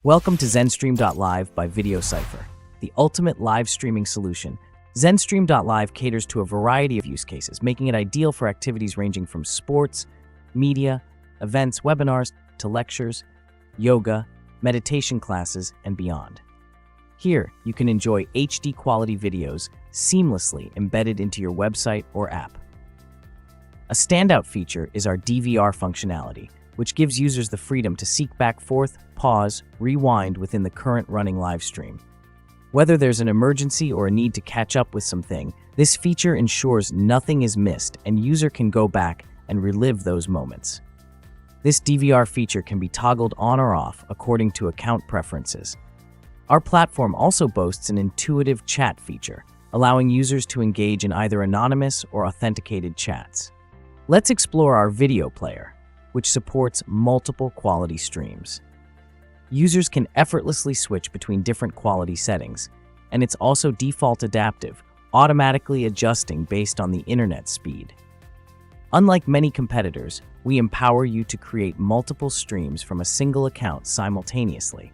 Welcome to ZenStream.live by VideoCypher, the ultimate live streaming solution. ZenStream.live caters to a variety of use cases, making it ideal for activities ranging from sports, media, events, webinars, to lectures, yoga, meditation classes, and beyond. Here, you can enjoy HD quality videos seamlessly embedded into your website or app. A standout feature is our DVR functionality, which gives users the freedom to seek back forth, pause, rewind within the current running live stream. Whether there's an emergency or a need to catch up with something, this feature ensures nothing is missed and user can go back and relive those moments. This DVR feature can be toggled on or off according to account preferences. Our platform also boasts an intuitive chat feature, allowing users to engage in either anonymous or authenticated chats. Let's explore our video player, which supports multiple quality streams. Users can effortlessly switch between different quality settings, and it's also default adaptive, automatically adjusting based on the internet speed. Unlike many competitors, we empower you to create multiple streams from a single account simultaneously.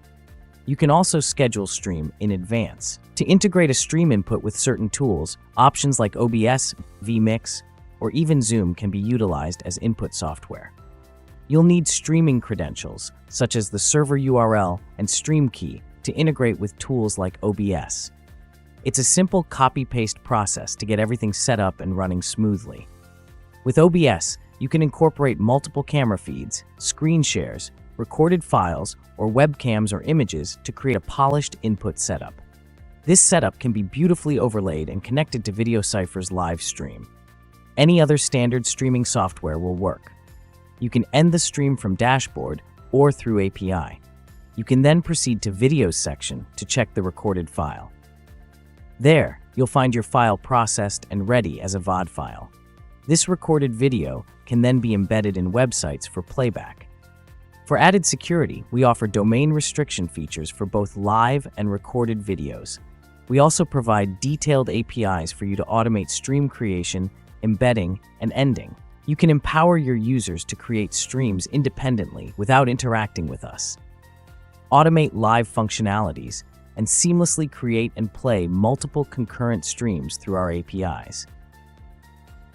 You can also schedule stream in advance. To integrate a stream input with certain tools, options like OBS, vMix, or even Zoom can be utilized as input software. You'll need streaming credentials, such as the server URL and stream key, to integrate with tools like OBS. It's a simple copy-paste process to get everything set up and running smoothly. With OBS, you can incorporate multiple camera feeds, screen shares, recorded files, or webcams or images to create a polished input setup. This setup can be beautifully overlaid and connected to VideoCypher's live stream. Any other standard streaming software will work. You can end the stream from dashboard or through API. You can then proceed to Videos section to check the recorded file. There, you'll find your file processed and ready as a VOD file. This recorded video can then be embedded in websites for playback. For added security, we offer domain restriction features for both live and recorded videos. We also provide detailed APIs for you to automate stream creation, embedding, and ending. You can empower your users to create streams independently without interacting with us. Automate live functionalities and seamlessly create and play multiple concurrent streams through our APIs.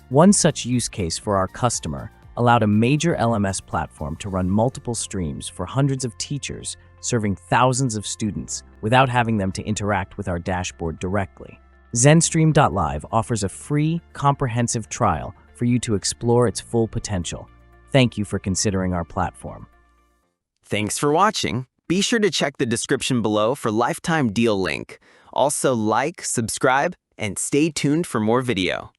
One such use case for our customer allowed a major LMS platform to run multiple streams for hundreds of teachers serving thousands of students without having them to interact with our dashboard directly. ZenStream.live offers a free, comprehensive trial for you to explore its full potential. Thank you for considering our platform. Thanks for watching. Be sure to check the description below for Lifetime Deal link. Also like, subscribe, and stay tuned for more video.